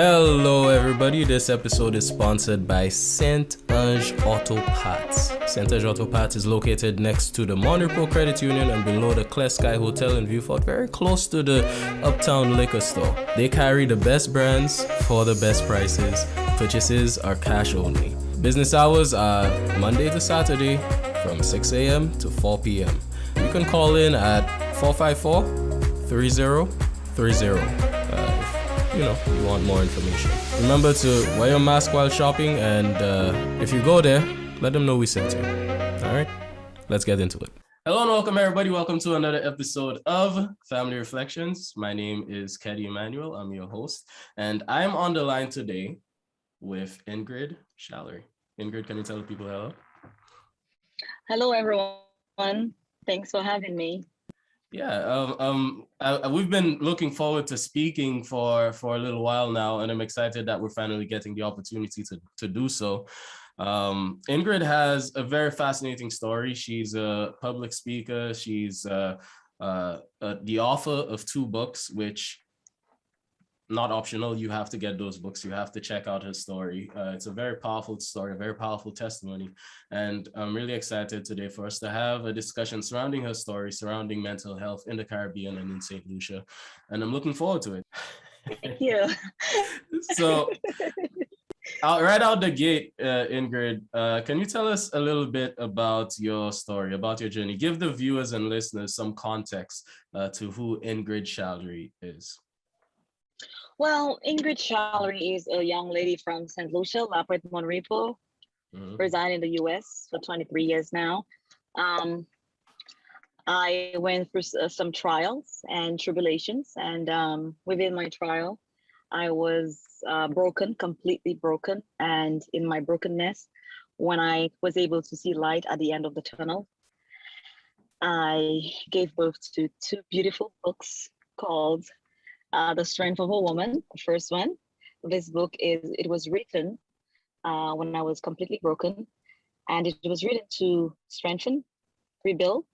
Hello everybody, this episode is sponsored by Saint-Ange Auto Parts. Saint-Ange Auto Parts is located next to the Monrepo Credit Union and below the Clear Sky Hotel in Vieux-Fort, very close to the Uptown Liquor Store. They carry the best brands for the best prices. Purchases are cash only. Business hours are Monday to Saturday from 6 a.m. to 4 p.m. You can call in at 454-3030. If you want more information. Remember to wear your mask while shopping, and if you go there, let them know we sent you. All right, let's get into it. Hello and welcome everybody. Welcome to another episode of Family Reflections. My name is Keddy Emmanuel. I'm your host, and I'm on the line today with Ingrid Charlery. Ingrid, can you tell the people hello? Hello, everyone. Thanks for having me. Yeah, we've been looking forward to speaking for a little while now, and I'm excited that we're finally getting the opportunity to do so. Ingrid has a very fascinating story. She's a public speaker. She's the author of 2 books, which not optional. You have to get those books. You have to check out her story. It's a very powerful story, a very powerful testimony. And I'm really excited today for us to have a discussion surrounding her story, surrounding mental health in the Caribbean and in St. Lucia. And I'm looking forward to it. Thank you. So right out the gate, Ingrid, can you tell us a little bit about your story, about your journey? Give the viewers and listeners some context to who Ingrid Charlery is. Well, Ingrid Charlery is a young lady from St. Lucia, Monrepo, reside in the US for 23 years now. I went through some trials and tribulations, and within my trial, I was broken, completely broken. And in my brokenness, when I was able to see light at the end of the tunnel, I gave birth to 2 beautiful books called The Strength of a Woman, the first one. This book was written when I was completely broken, and it was written to strengthen, rebuild,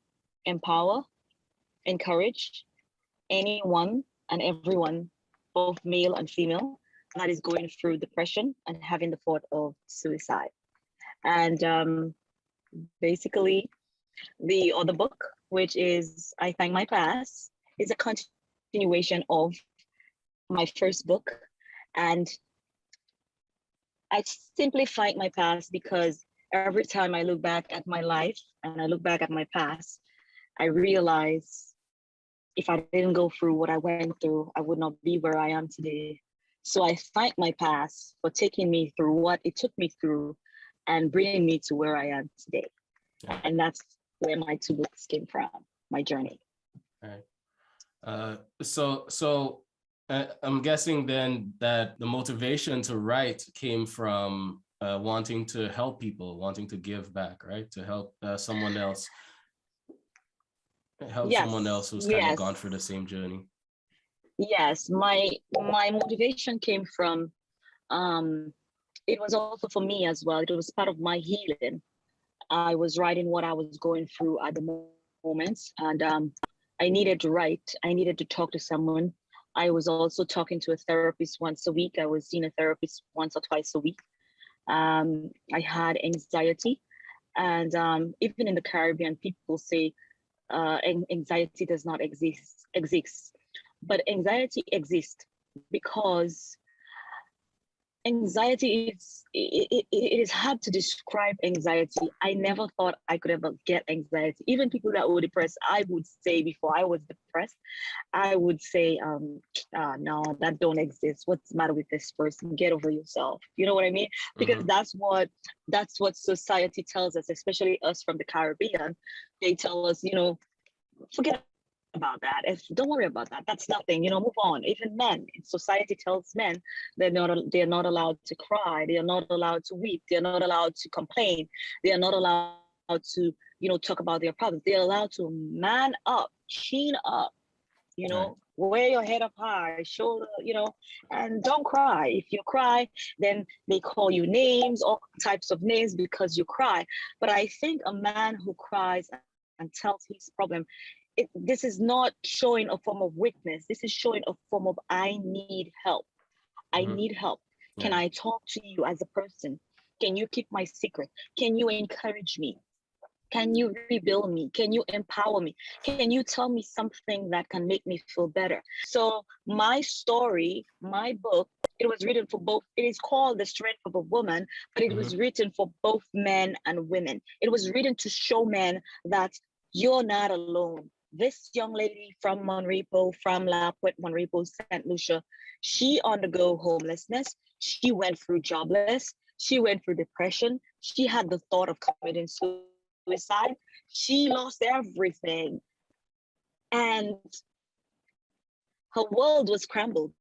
empower, encourage anyone and everyone, both male and female, that is going through depression and having the thought of suicide. And basically, the other book, which is I Thank My Past, is a continuation of my first book. And I simply fight my past because every time I look back at my life and I look back at my past, I realize if I didn't go through what I went through, I would not be where I am today. So I thank my past for taking me through what it took me through and bringing me to where I am today. Yeah. And that's where my 2 books came from, my journey. All right. So I'm guessing then that the motivation to write came from wanting to help people, wanting to give back, right? To help someone else. Someone else who's kind of gone through the same journey. Yes, my motivation came from, it was also for me as well. It was part of my healing. I was writing what I was going through at the moment, and I needed to write. I needed to talk to someone. I was also talking to a therapist once a week. I was seeing a therapist once or twice a week. I had anxiety, and even in the Caribbean, people say anxiety does not exist. But anxiety exists because anxiety it is hard to describe anxiety. I never thought I could ever get anxiety. Even people that were depressed, I would say before I was depressed, I would say, no, that don't exist. What's the matter with this person? Get over yourself. You know what I mean? Because that's what society tells us, especially us from the Caribbean. They tell us, forget about that. Don't worry about that. That's nothing. Move on. Even men, society tells men they're not allowed to cry. They are not allowed to weep. They are not allowed to complain. They are not allowed to, talk about their problems. They're allowed to man up, chin up, right. Wear your head up high, shoulder, and don't cry. If you cry, then they call you names, all types of names because you cry. But I think a man who cries and tells his problem, this is not showing a form of weakness. This is showing a form of I need help. I need help. Can Yeah. I talk to you as a person? Can you keep my secret? Can you encourage me? Can you rebuild me? Can you empower me? Can you tell me something that can make me feel better? So my story, my book, it was written for both. It is called The Strength of a Woman, but it was written for both men and women. It was written to show men that you're not alone. This young lady from Monrepo, from La Puente, Monrepo, St. Lucia, she undergo homelessness. She went through jobless. She went through depression. She had the thought of committing suicide. She lost everything. And her world was crumbled.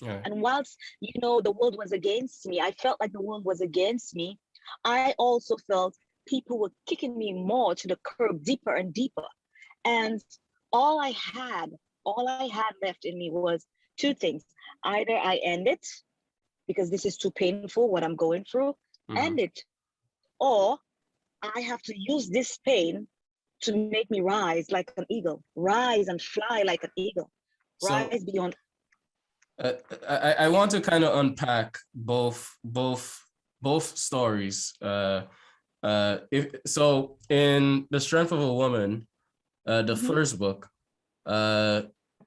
Yeah. And whilst, the world was against me, I felt like the world was against me. I also felt people were kicking me more to the curb, deeper and deeper. And all I had, all I had left in me was two things. Either I end it because this is too painful, what I'm going through, end it, or I have to use this pain to make me rise like an eagle, rise and fly like an eagle, So rise beyond. I want to kind of unpack both stories. If so, in The Strength of a Woman, the first book,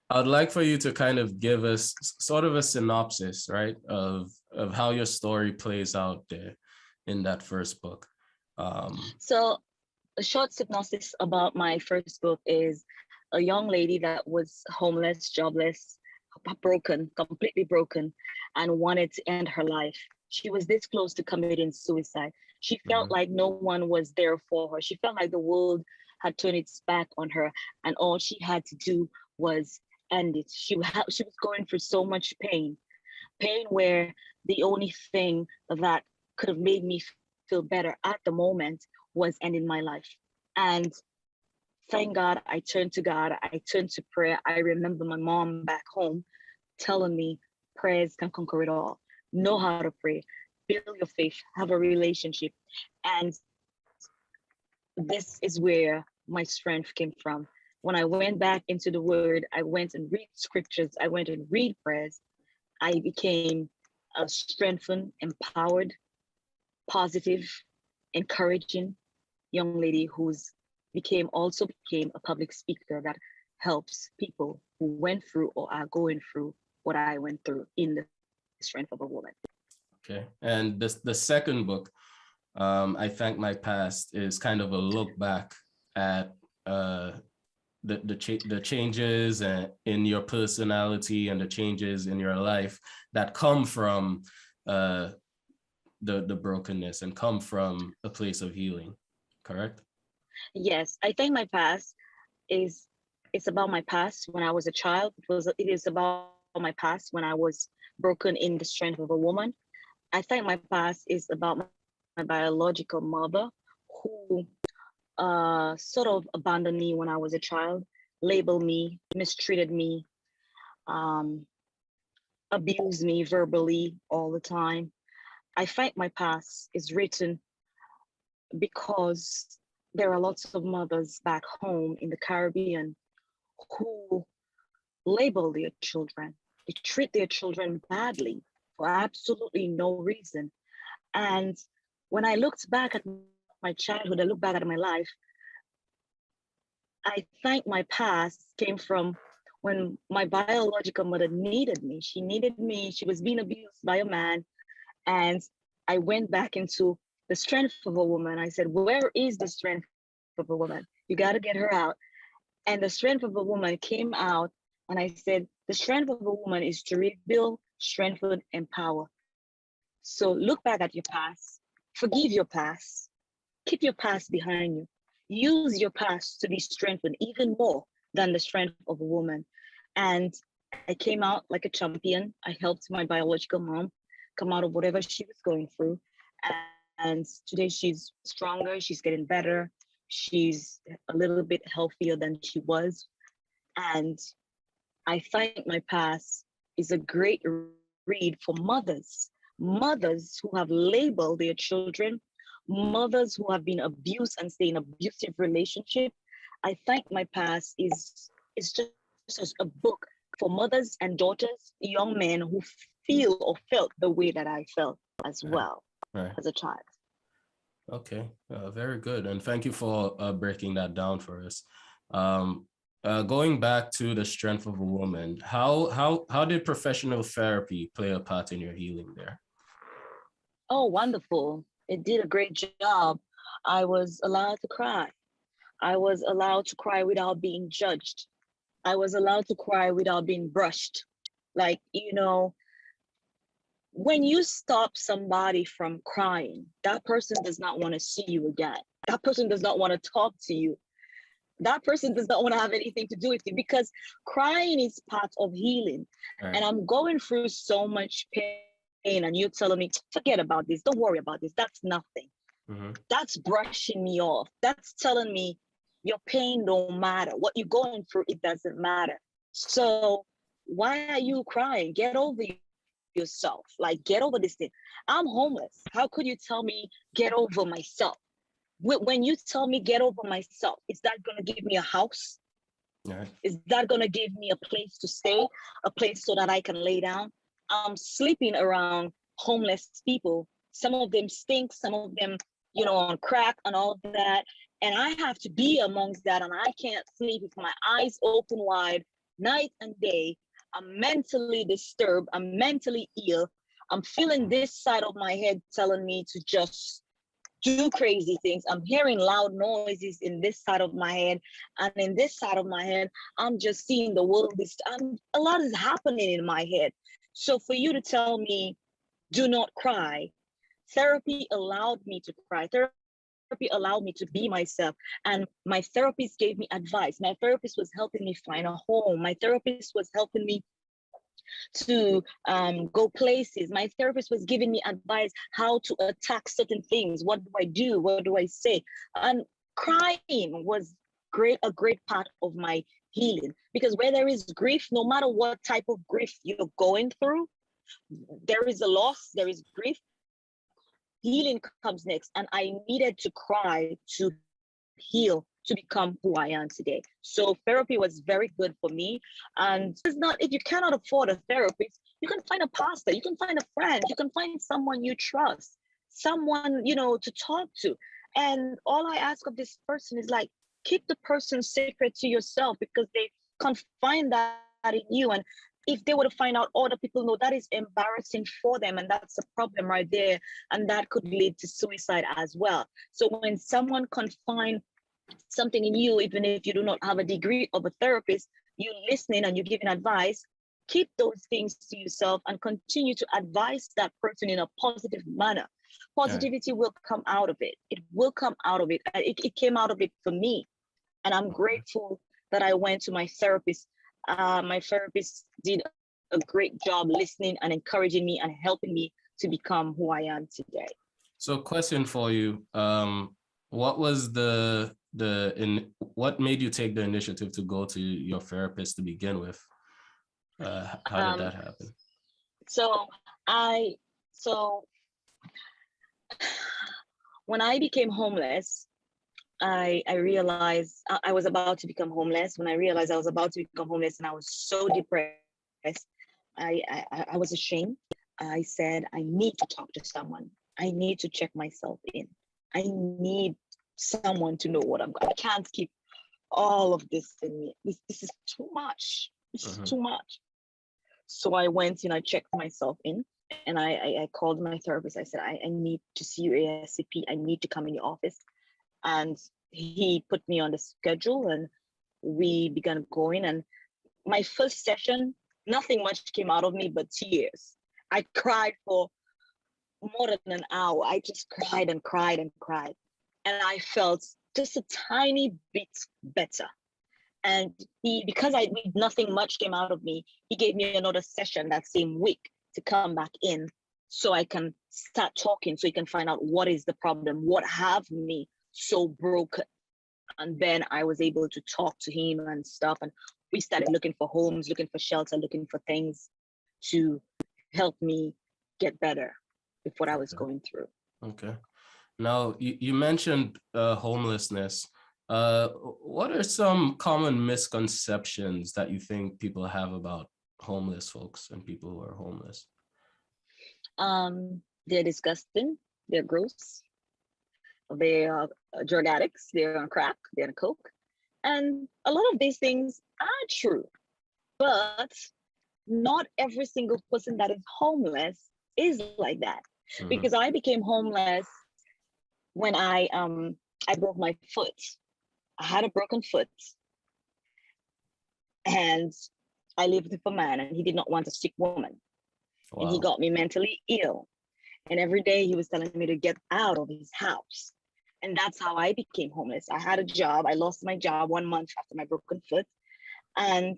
I'd like for you to kind of give us sort of a synopsis, right, of how your story plays out there in that first book. So a short synopsis about my first book is a young lady that was homeless, jobless, broken, completely broken, and wanted to end her life. She was this close to committing suicide. She felt like no one was there for her. She felt like the world had turned its back on her, and all she had to do was end it. She was going through so much pain where the only thing that could have made me feel better at the moment was ending my life. And thank God, I turned to God. I turned to prayer. I remember my mom back home telling me prayers can conquer it all. Know how to pray, build your faith, have a relationship. And this is where my strength came from. When I went back into the word, I went and read scriptures, I went and read prayers. I became a strengthened, empowered, positive, encouraging young lady who's also became a public speaker that helps people who went through or are going through what I went through in The Strength of a Woman. Okay, and the second book, I Thank My Past, is kind of a look back at the changes in your personality and the changes in your life that come from the brokenness and come from a place of healing, correct? Yes, I think my past is it's about my past when I was a child. It is about my past when I was broken in the strength of a woman. I think my past is about my biological mother who sort of abandoned me when I was a child, labeled me, mistreated me, um, abused me verbally all the time. I think my past is written because there are lots of mothers back home in the Caribbean who label their children. They treat their children badly for absolutely no reason. And when I looked back at my childhood, I look back at my life, I think my past came from when my biological mother needed me. She needed me. She was being abused by a man. And I went back into the strength of a woman. I said, where is the strength of a woman? You got to get her out. And the strength of a woman came out. And I said, the strength of a woman is to rebuild, strengthen, empower. So look back at your past, forgive your past, keep your past behind you. Use your past to be strengthened even more than the strength of a woman. And I came out like a champion. I helped my biological mom come out of whatever she was going through. And today she's stronger, she's getting better. She's a little bit healthier than she was. And I think my past is a great read for mothers who have labeled their children, mothers who have been abused and stay in abusive relationship. I think my past is just a book for mothers and daughters, young men who feel or felt the way that I felt as well as a child. Okay, very good. And thank you for breaking that down for us. Going back to the strength of a woman, how did professional therapy play a part in your healing there? Oh, wonderful. It did a great job. I was allowed to cry. I was allowed to cry without being judged. I was allowed to cry without being brushed. Like, when you stop somebody from crying, that person does not want to see you again. That person does not want to talk to you. That person does not want to have anything to do with you, because crying is part of healing. Right. And I'm going through so much pain, and you're telling me, forget about this, don't worry about this, that's nothing. Mm-hmm. That's brushing me off. That's telling me your pain don't matter. What you're going through, it doesn't matter. So why are you crying? Get over yourself. Like, get over this thing. I'm homeless. How could you tell me get over myself? When you tell me get over myself, is that going to give me a house? Right. Is that going to give me a place to stay, a place so that I can lay down? I'm sleeping around homeless people. Some of them stink, some of them, on crack and all of that. And I have to be amongst that, and I can't sleep with my eyes open wide night and day. I'm mentally disturbed. I'm mentally ill. I'm feeling this side of my head telling me to just do crazy things. I'm hearing loud noises in this side of my head, and in this side of my head, I'm just seeing the world. A lot is happening in my head. So for you to tell me, do not cry, therapy allowed me to cry. Therapy allowed me to be myself. And my therapist gave me advice. My therapist was helping me find a home. My therapist was helping me to go places. My therapist was giving me advice how to attack certain things. What do I do? What do I say? And crying was a great part of my healing, because where there is grief, no matter what type of grief you're going through, there is a loss, there is grief, healing comes next. And I needed to cry to heal, to become who I am today. So therapy was very good for me. And it's not, if you cannot afford a therapist, you can find a pastor, you can find a friend, you can find someone you trust, someone, to talk to. And all I ask of this person is, like, keep the person's secret to yourself, because they can't find that in you. And if they were to find out, other people know, that is embarrassing for them. And that's a problem right there. And that could lead to suicide as well. So when someone can find something in you, even if you do not have a degree of a therapist, you listening and you're giving advice, keep those things to yourself and continue to advise that person in a positive manner. Positivity will come out of it. It will come out of it. It came out of it for me. And I'm grateful that I went to my therapist. My therapist did a great job listening and encouraging me and helping me to become who I am today. So, question for you: what was what made you take the initiative to go to your therapist to begin with? How did that happen? So when I became homeless, I realized I was about to become homeless. When I realized I was about to become homeless, and I was so depressed, I was ashamed. I said, I need to talk to someone. I need to check myself in. I need someone to know what I can't keep all of this in me. This is too much. This is too much. So I went and I checked myself in, and I called my therapist. I said, I need to see you ASAP. I need to come in your office. And he put me on the schedule, and we began going. And my first session, nothing much came out of me but tears. I cried for more than an hour. I just cried and cried and cried. And I felt just a tiny bit better. And because nothing much came out of me, he gave me another session that same week to come back in so I can start talking, so he can find out what is the problem, what have me so broken. And then I was able to talk to him and stuff. And we started looking for homes, looking for shelter, looking for things to help me get better with what I was going through. Okay. Now, you mentioned homelessness. What are some common misconceptions that you think people have about homeless folks and people who are homeless? They're disgusting. They're gross. They are drug addicts. They're on crack. They're on coke. And a lot of these things are true, but not every single person that is homeless is like that. Mm-hmm. Because I became homeless when I broke my foot. I had a broken foot, and I lived with a man, and he did not want a sick woman. Wow. And he got me mentally ill. And every day he was telling me to get out of his house. And that's how I became homeless. I had a job. I lost my job 1 month after my broken foot. And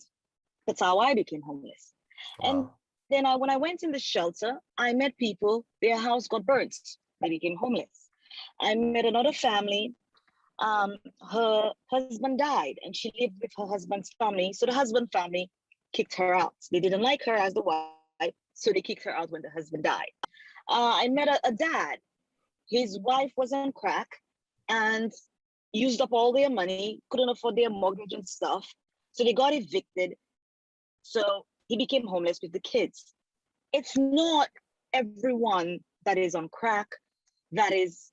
that's how I became homeless. Wow. And then when I went in the shelter, I met people, their house got burnt. They became homeless. I met another family. Her husband died and she lived with her husband's family. So the husband family kicked her out. They didn't like her as the wife, so they kicked her out when the husband died. I met a dad. His wife was on crack and used up all their money, couldn't afford their mortgage and stuff. So they got evicted. So he became homeless with the kids. It's not everyone that is on crack, that is,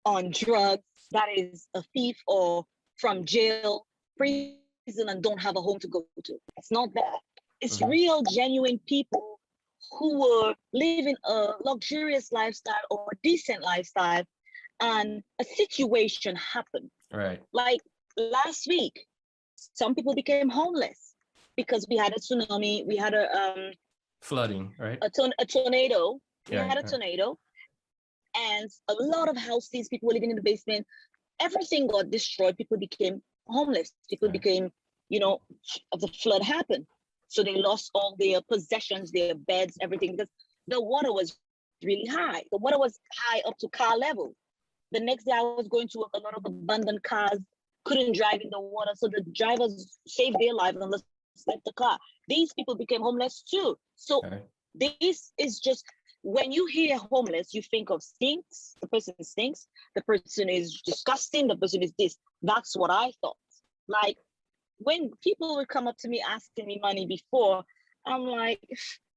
on drugs, that is a thief or from jail, prison, and don't have a home to go to. It's not that. It's real, genuine people who were living a luxurious lifestyle or a decent lifestyle, and a situation happened. Right. Like last week, some people became homeless because we had a tsunami, we had a flooding, right? A tornado. Yeah, we had a tornado, and a lot of houses, people were living in the basement. Everything got destroyed. People became homeless. People became, the flood happened. So they lost all their possessions, their beds, everything, because the water was really high. The water was high up to car level. The next day I was going to work, a lot of abandoned cars couldn't drive in the water. So the drivers saved their lives and left the car. These people became homeless too. So this is just, when you hear homeless, you think of stinks, the person stinks, the person is disgusting, the person is this. That's what I thought. Like, when people would come up to me asking me money before, I'm like,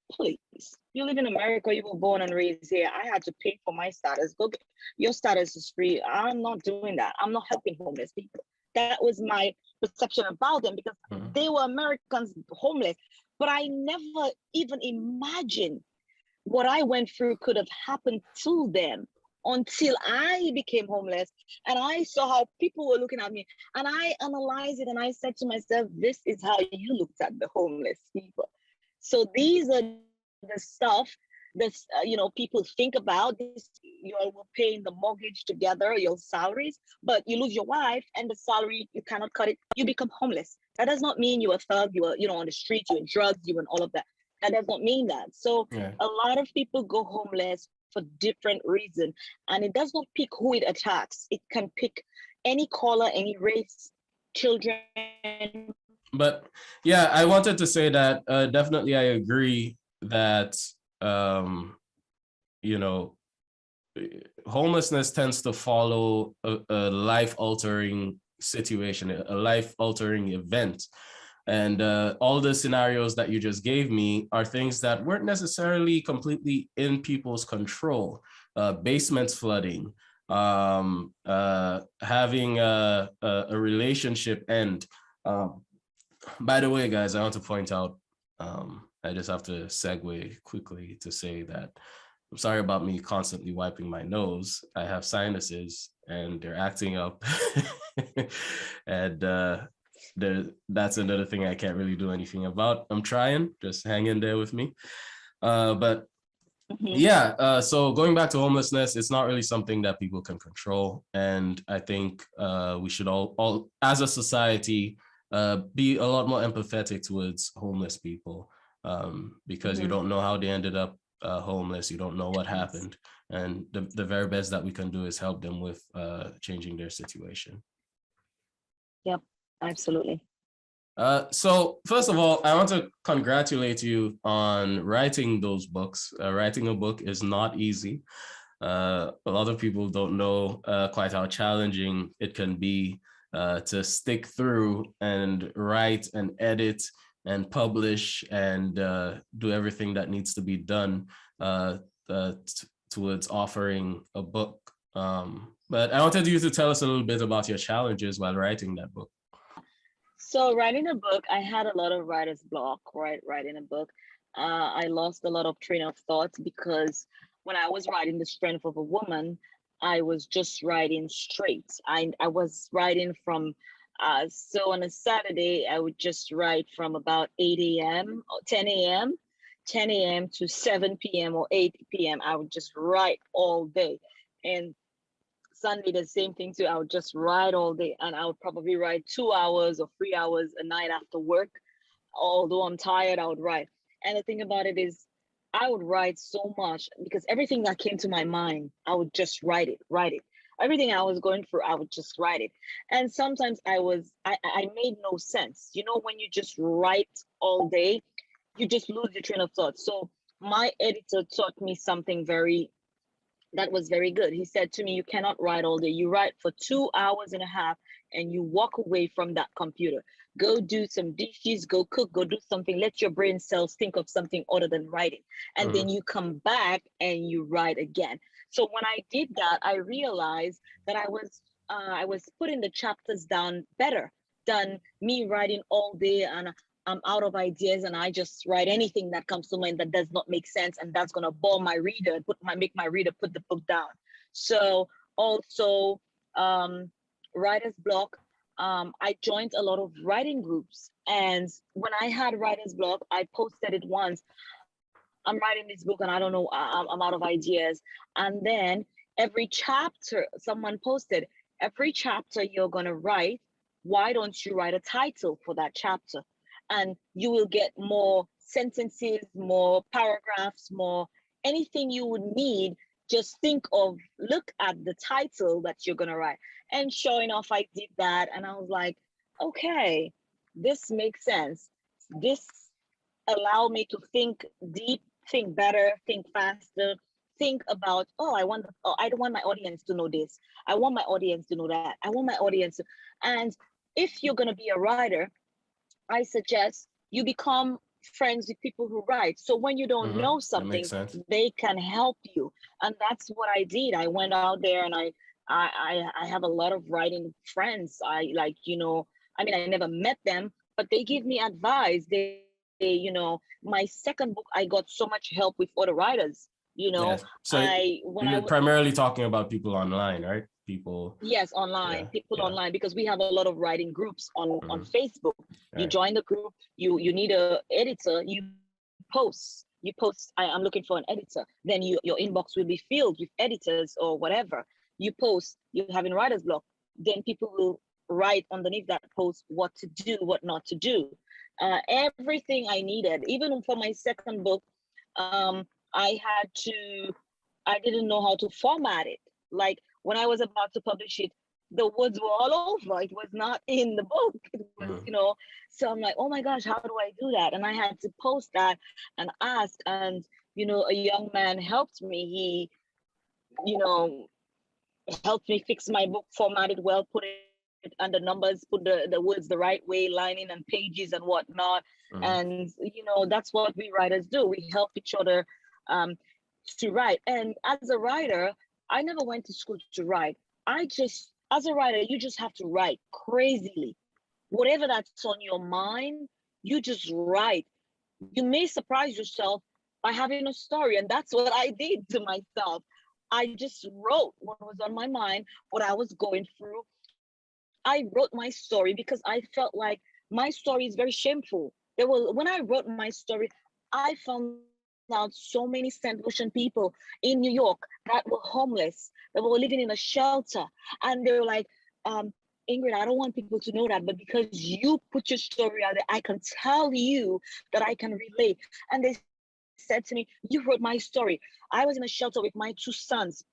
please, you live in America, you were born and raised here. I had to pay for my status. Your status is free. I'm not doing that. I'm not helping homeless people. That was my perception about them, because they were Americans homeless. But I never even imagined what I went through could have happened to them until I became homeless, and I saw how people were looking at me, and I analyzed it, and I said to myself, this is how you looked at the homeless people. So these are the stuff that people think about. This, you all were paying the mortgage together, your salaries, but you lose your wife and the salary, you cannot cut it, you become homeless. That does not mean you're a thug, you are on the street, you're in drugs, you're in all of that. That does not mean that. So a lot of people go homeless for different reasons, and it does not pick who it attacks. It can pick any color, any race, children. But yeah, I wanted to say that definitely I agree that homelessness tends to follow a life-altering situation, a life-altering event. And all the scenarios that you just gave me are things that weren't necessarily completely in people's control. Basements flooding, having a relationship end. By the way, guys, I want to point out, I just have to segue quickly to say that I'm sorry about me constantly wiping my nose. I have sinuses and they're acting up. And that's another thing I can't really do anything about. I'm trying, just hang in there with me. But so going back to homelessness, it's not really something that people can control. And I think we should all as a society, be a lot more empathetic towards homeless people, because you don't know how they ended up homeless. You don't know what happened. And the very best that we can do is help them with changing their situation. Yep, absolutely. So first of all, I want to congratulate you on writing those books. Writing a book is not easy. A lot of people don't know quite how challenging it can be to stick through and write and edit and publish and do everything that needs to be done uh, towards offering a book. But I wanted you to tell us a little bit about your challenges while writing that book. So writing a book, I had a lot of writer's block, right? Writing a book. I lost a lot of train of thought because when I was writing The Strength of a Woman, I was just writing straight. I was writing from, so on a Saturday, I would just write from about 8 a.m. or 10 a.m., 10 a.m. to 7 p.m. or 8 p.m. I would just write all day. And Sunday, the same thing too. I would just write all day, and I would probably write 2 hours or 3 hours a night after work. Although I'm tired, I would write. And the thing about it is, I would write so much because everything that came to my mind, I would just write it. Everything I was going through, I would just write it. And sometimes I made no sense. You know, when you just write all day, you just lose your train of thought. So my editor taught me something that was very good. He said to me, you cannot write all day. You write for 2 hours and a half and you walk away from that computer. Go do some dishes, go cook, go do something. Let your brain cells think of something other than writing. And then you come back and you write again. So when I did that, I realized that I was putting the chapters down better than me writing all day, and I'm out of ideas and I just write anything that comes to mind that does not make sense, and that's gonna bore my reader and make my reader put the book down. So also writer's block. I joined a lot of writing groups, and when I had writer's block, I posted it once. I'm writing this book and I don't know, I'm out of ideas. And then every chapter, someone posted, every chapter you're gonna write, why don't you write a title for that chapter? And you will get more sentences, more paragraphs, more anything you would need. Just look at the title that you're going to write. And sure enough, I did that. And I was like, okay, this makes sense. This allowed me to think deep, think better, think faster, think about, I don't want my audience to know this. I want my audience to know that. I want my audience to, and if you're going to be a writer, I suggest you become friends with people who write. So when you don't know something, they can help you. And that's what I did. I went out there and I have a lot of writing friends. I never met them, but they give me advice. My second book, I got so much help with other writers. Yes. So you're primarily talking about people online, right? Yes, online. Online, because we have a lot of writing groups on Facebook. You join the group, you need an editor, you post, I'm looking for an editor. Then your inbox will be filled with editors or whatever. You post, you're having writer's block. Then people will write underneath that post what to do, what not to do. Everything I needed, even for my second book, I didn't know how to format it. Like when I was about to publish it, the words were all over. It was not in the book. It was, so I'm like, oh my gosh, how do I do that? And I had to post that and ask. And, a young man helped me. He, helped me fix my book, format it well, put it under numbers, put the words the right way, lining and pages and whatnot. And, that's what we writers do. We help each other to write. And as a writer, I never went to school to write. As a writer, you just have to write crazily. Whatever that's on your mind, you just write. You may surprise yourself by having a story. And that's what I did to myself. I just wrote what was on my mind, what I was going through. I wrote my story because I felt like my story is very shameful. When I wrote my story, I found out so many St. Lucian people in New York that were homeless, that were living in a shelter. And they were like, Ingrid, I don't want people to know that, but because you put your story out there, I can tell you that I can relate. And they said to me, you wrote my story. I was in a shelter with my 2 sons.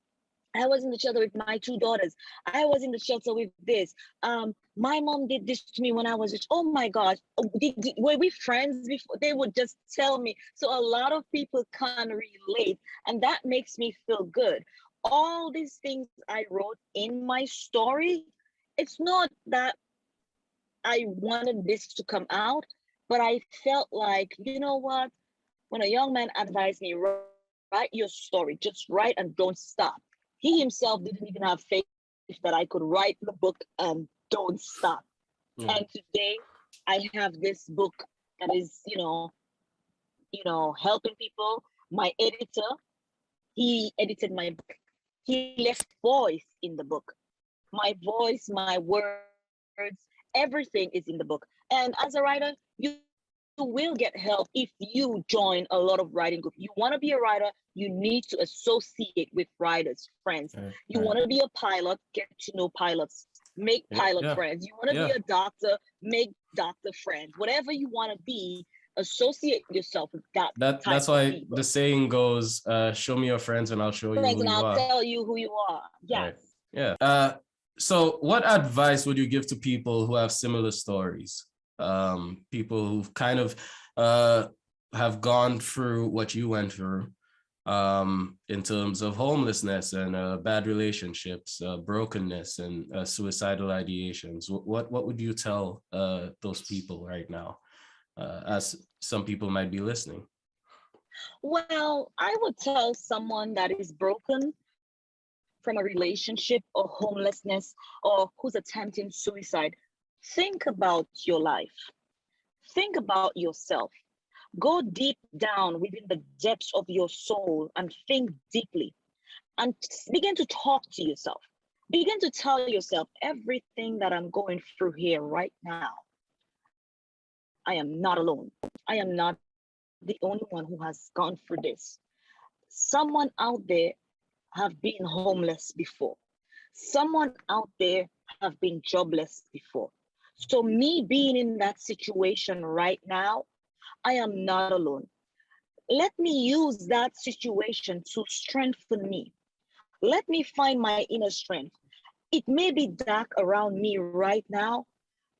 I was in the shelter with my 2 daughters. I was in the shelter with this. My mom did this to me when I was just, oh my gosh, were we friends before? They would just tell me. So a lot of people can relate, and that makes me feel good. all these things I wrote in my story, it's not that I wanted this to come out, but I felt like, you know what? When a young man advised me, write your story, just write and don't stop. He himself didn't even have faith that I could write the book and don't stop. Yeah. And today I have this book that is, helping people. My editor, he edited my book. He left voice in the book. My voice, my words, everything is in the book. And as a writer, you will get help if you join a lot of writing groups. You want to be a writer, you need to associate with writers, friends. Right. You Right. want to be a pilot, get to know pilots, make pilot Yeah. friends. You want to be Yeah. a doctor, make doctor friends. Whatever you want to be, associate yourself with that type That's of why people. the saying goes, show me your friends and I'll show you Friends, who and you I'll are. tell you who you are. Yes. Right. Yeah. So what advice would you give to people who have similar stories? People who kind of have gone through what you went through, in terms of homelessness and bad relationships, brokenness, and suicidal ideations. What would you tell those people right now, as some people might be listening? Well, I would tell someone that is broken from a relationship or homelessness or who's attempting suicide, think about your life. Think about yourself. Go deep down within the depths of your soul and think deeply and begin to talk to yourself. Begin to tell yourself everything that I'm going through here right now. I am not alone. I am not the only one who has gone through this. Someone out there have been homeless before. Someone out there have been jobless before. So me being in that situation right now, I am not alone. Let me use that situation to strengthen me. Let me find my inner strength. It may be dark around me right now,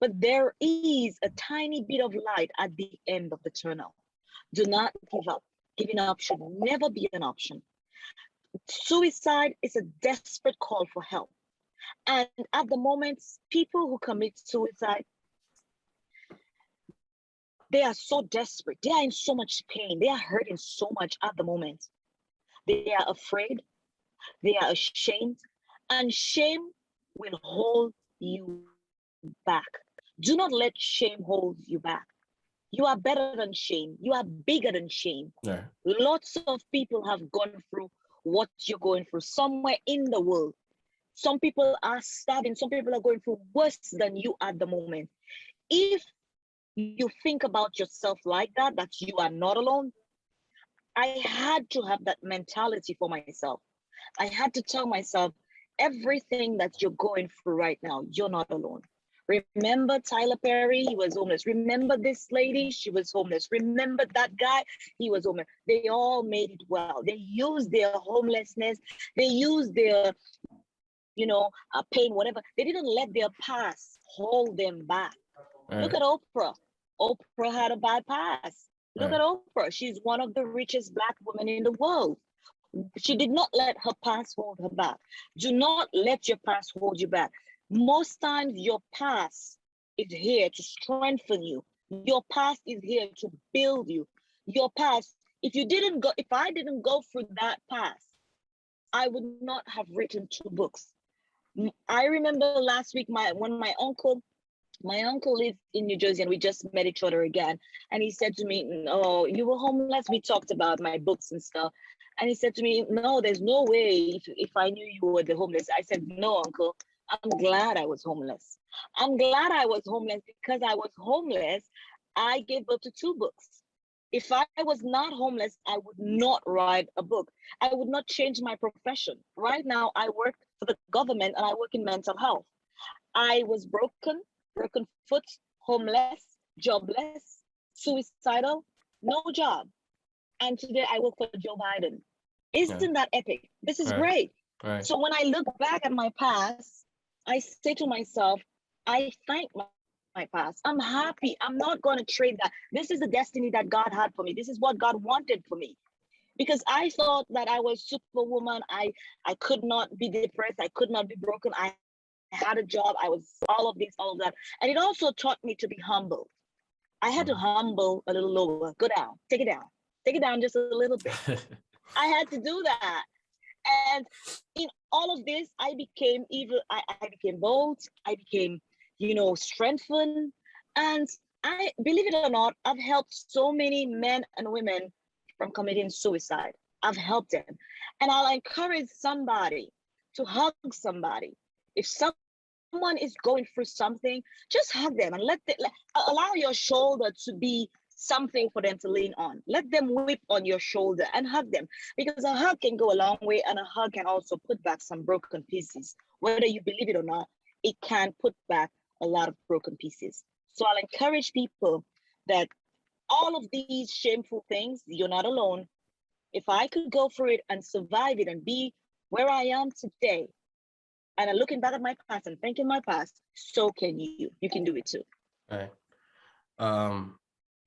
but there is a tiny bit of light at the end of the tunnel. Do not give up. Giving up should never be an option. Suicide is a desperate call for help. And at the moment, people who commit suicide, they are so desperate. They are in so much pain. They are hurting so much at the moment. They are afraid. They are ashamed. And shame will hold you back. Do not let shame hold you back. You are better than shame. You are bigger than shame. Yeah. Lots of people have gone through what you're going through somewhere in the world. Some people are starving. Some people are going through worse than you at the moment. If you think about yourself like that you are not alone, I had to have that mentality for myself. I had to tell myself, everything that you're going through right now, you're not alone. Remember Tyler Perry, he was homeless. Remember this lady, she was homeless. Remember that guy, he was homeless. They all made it well. They used their homelessness, they used their, pain, whatever. They didn't let their past hold them back. Right. Look at Oprah. Oprah had a bad past. Look Right. at Oprah. She's one of the richest Black women in the world. She did not let her past hold her back. Do not let your past hold you back. Most times, your past is here to strengthen you. Your past is here to build you. Your past, if I didn't go through that past, I would not have written 2 books. I remember last week, when my uncle lives in New Jersey and we just met each other again. And he said to me, "Oh, you were homeless." We talked about my books and stuff. And he said to me, "No, there's no way if I knew you were the homeless." I said, "No, uncle, I'm glad I was homeless. I'm glad I was homeless because I was homeless. I gave birth to 2 books. If I was not homeless, I would not write a book. I would not change my profession. Right now, I work for the government and I work in mental health. I was broken foot, homeless, jobless, suicidal, no job. And today I work for Joe Biden. Yeah. Isn't that epic? This is Right. great. Right. So when I look back at my past, I say to myself, I thank my past. I'm happy. I'm not going to trade that. This is the destiny that God had for me. This is what God wanted for me. because I thought that I was superwoman. I could not be depressed. I could not be broken. I had a job. I was all of this, all of that. And it also taught me to be humble. I had to humble a little lower, go down, take it down just a little bit. I had to do that. And in all of this, I became even, I became bold. I became, strengthened. And I, believe it or not, I've helped so many men and women from committing suicide. I've helped them. And I'll encourage somebody to hug somebody. If someone is going through something, just hug them and allow your shoulder to be something for them to lean on. Let them whip on your shoulder and hug them, because a hug can go a long way, and a hug can also put back some broken pieces. Whether you believe it or not, it can put back a lot of broken pieces. So I'll encourage people that all of these shameful things, you're not alone. If I could go through it and survive it and be where I am today, and I'm looking back at my past and thinking my past, so can you. You can do it too. Right.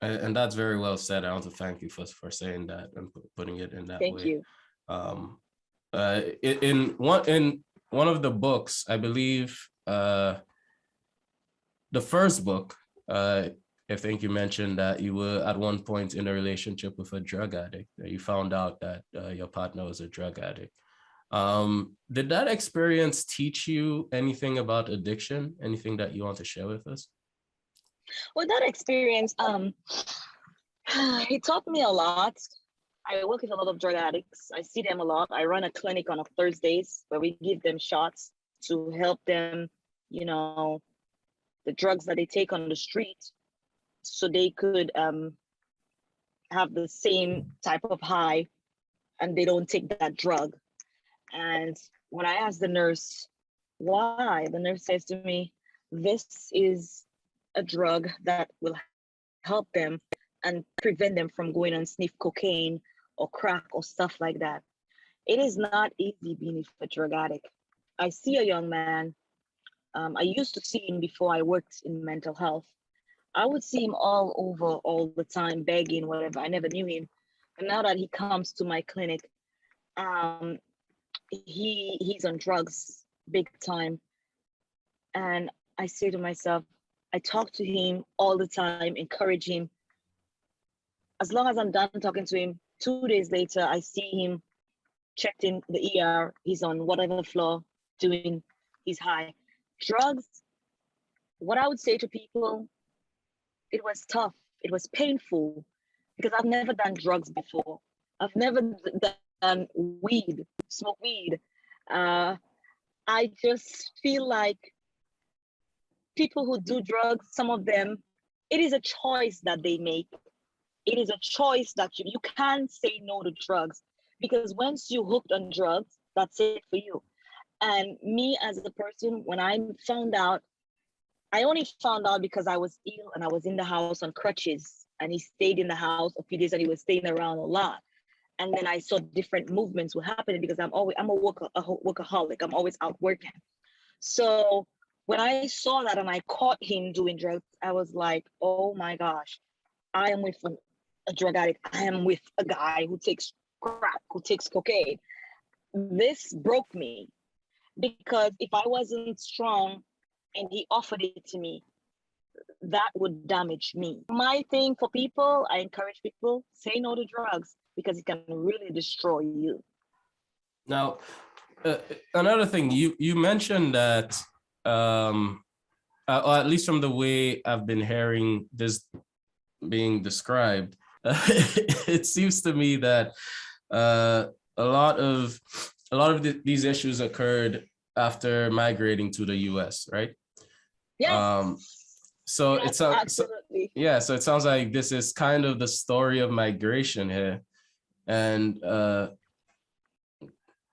And that's very well said. I want to thank you for saying that and putting it in that way. Thank you. In one of the books, I believe, the first book, I think you mentioned that you were at one point in a relationship with a drug addict. You found out that your partner was a drug addict. Did that experience teach you anything about addiction? Anything that you want to share with us? Well, that experience, it taught me a lot. I work with a lot of drug addicts. I see them a lot. I run a clinic on Thursdays where we give them shots to help them, the drugs that they take on the street, so they could have the same type of high and they don't take that drug. And when I asked the nurse why, the nurse says to me, this is a drug that will help them and prevent them from going and sniff cocaine or crack or stuff like that. It is not easy being a drug addict. I see a young man. I used to see him before I worked in mental health. I would see him all over all the time, begging, whatever. I never knew him. And now that he comes to my clinic, he's on drugs big time. And I say to myself, I talk to him all the time, encourage him. As long as I'm done talking to him, 2 days later, I see him checked in the ER. He's on whatever floor doing, he's high. Drugs, what I would say to people, it was tough. It was painful because I've never done drugs before. I've never done weed, smoke weed. I just feel like people who do drugs, some of them, it is a choice that they make. It is a choice that you can't say no to drugs, because once you hooked on drugs, that's it for you. And me as a person, when I found out, I only found out because I was ill and I was in the house on crutches, and he stayed in the house a few days and he was staying around a lot. And then I saw different movements were happening because I'm a workaholic. I'm always out working. So when I saw that and I caught him doing drugs, I was like, oh my gosh, I am with a drug addict. I am with a guy who takes crack, who takes cocaine. This broke me, because if I wasn't strong and he offered it to me, that would damage me. My thing for people, I encourage people, say no to drugs, because it can really destroy you. Now, another thing, you mentioned that, or at least from the way I've been hearing this being described, it seems to me that a lot of these issues occurred after migrating to the US, right? Yes. So yes, it sounds absolutely. so it sounds like this is kind of the story of migration here, and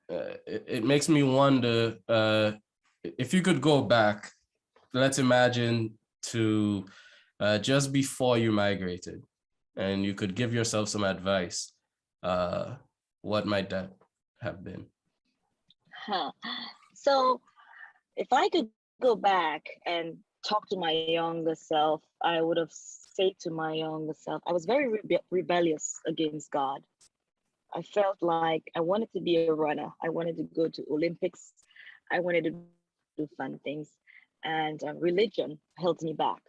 it makes me wonder, if you could go back, let's imagine to just before you migrated, and you could give yourself some advice, what might that have been? So if I could go back and talk to my younger self, I would have said to my younger self, I was very rebellious against God. I felt like I wanted to be a runner. I wanted to go to Olympics. I wanted to do fun things. And religion held me back.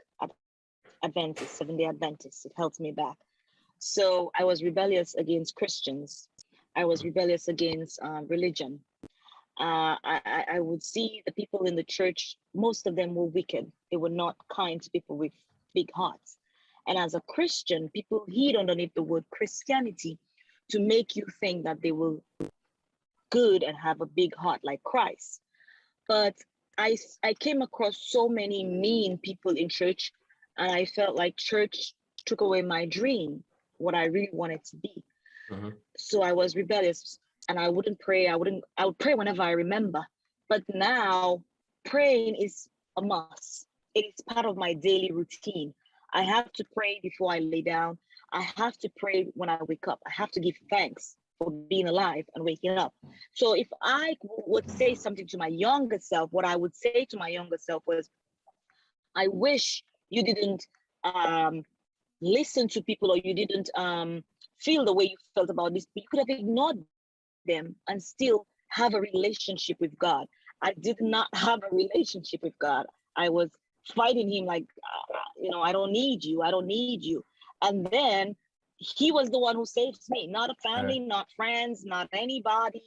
Adventist, Seventh-day Adventist, it held me back. So I was rebellious against Christians. I was rebellious against religion. I would see the people in the church, most of them were wicked. They were not kind to people with big hearts. And as a Christian, people hid underneath the word Christianity to make you think that they will good and have a big heart like Christ. But I came across so many mean people in church, and I felt like church took away my dream, what I really wanted to be. Mm-hmm. So I was rebellious, and I wouldn't pray. I would pray whenever I remember. But now praying is a must. It is part of my daily routine. I have to pray before I lay down. I have to pray when I wake up. I have to give thanks for being alive and waking up. So if I would say something to my younger self, what I would say to my younger self was, I wish you didn't um, listen to people, or you didn't feel the way you felt about this. You could have ignored them and still have a relationship with God. I did not have a relationship with God. I was fighting him like, I don't need you. I don't need you. And then he was the one who saves me, not a family, not friends, not anybody.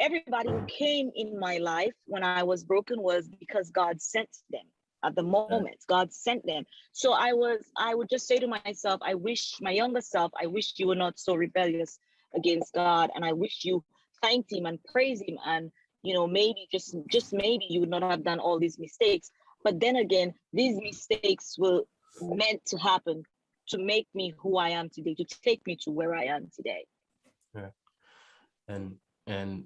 Everybody who came in my life when I was broken was because God sent them at the moment. God sent them. So I would just say to myself, I wish my younger self, I wish you were not so rebellious against God. And I wish you thanked him and praised him. And, maybe just maybe you would not have done all these mistakes. But then again, these mistakes were meant to happen to make me who I am today, to take me to where I am today. Yeah. And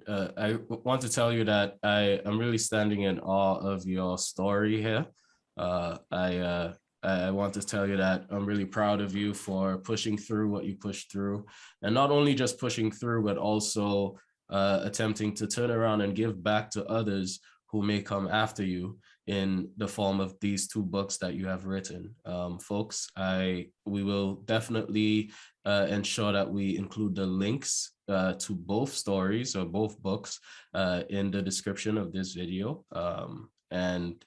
I want to tell you that I am really standing in awe of your story here. I want to tell you that I'm really proud of you for pushing through what you pushed through, and not only just pushing through, but also attempting to turn around and give back to others who may come after you in the form of these 2 books that you have written. Folks, we will definitely ensure that we include the links to both stories or both books in the description of this video. And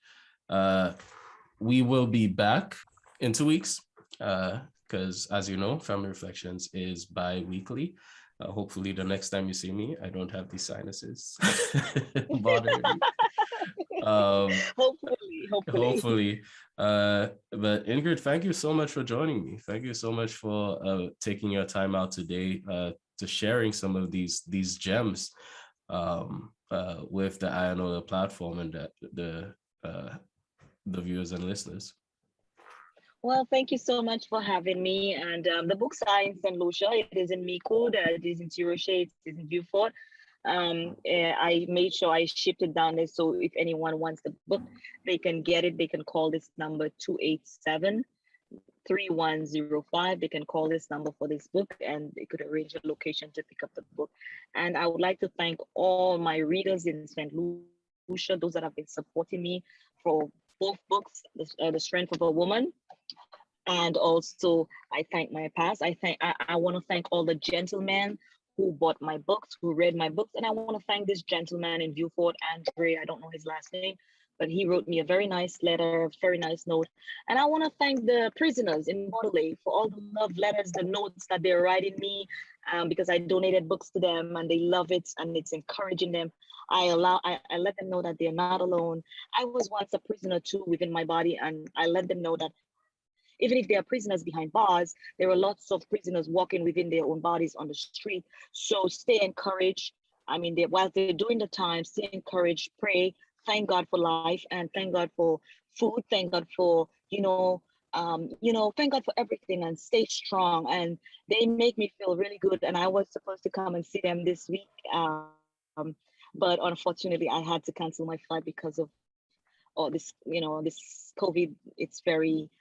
we will be back in 2 weeks because, as you know, Family Reflections is bi-weekly. Hopefully the next time you see me, I don't have these sinuses bothering me. Hopefully. But Ingrid, thank you so much for joining me. Thank you so much for taking your time out today to sharing some of these gems with the INOLA platform and the viewers and listeners. Well, thank you so much for having me. And the books are in St. Lucia. It is in Micode, it is in Tiroche, it is in Beaufort. I made sure I shipped it down there. So if anyone wants the book, they can get it. They can call this number 287-3105. They can call this number for this book, and they could arrange a location to pick up the book. And I would like to thank all my readers in St. Lucia, those that have been supporting me for both books, The Strength of a Woman. And also, I thank my past. I want to thank all the gentlemen who bought my books, who read my books. And I want to thank this gentleman in Beaufort, Andre, I don't know his last name, but he wrote me a very nice letter, a very nice note. And I want to thank the prisoners in Bordelais for all the love letters, the notes that they're writing me, because I donated books to them and they love it and it's encouraging them. I let them know that they're not alone. I was once a prisoner too within my body, and I let them know that even if they are prisoners behind bars, there are lots of prisoners walking within their own bodies on the street. So stay encouraged. I mean, while they're doing the time, stay encouraged, pray, thank God for life, and thank God for food, thank God for, thank God for everything, and stay strong. And they make me feel really good. And I was supposed to come and see them this week. But unfortunately, I had to cancel my flight because of this COVID.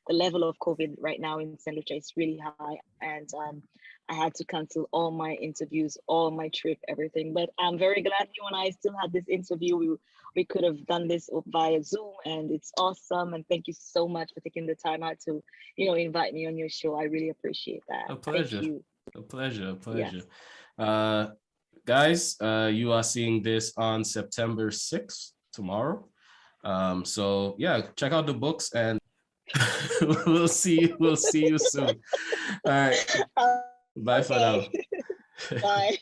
The level of COVID right now in St. Lucia is really high. And I had to cancel all my interviews, all my trip, everything. But I'm very glad you and I still had this interview. We could have done this via Zoom, and it's awesome. And thank you so much for taking the time out to, invite me on your show. I really appreciate that. A pleasure. Thank you. A pleasure, a pleasure. Yes. Guys, you are seeing this on September 6th, tomorrow. So yeah, check out the books and we'll see you soon. All right. Bye for Okay. now. Bye.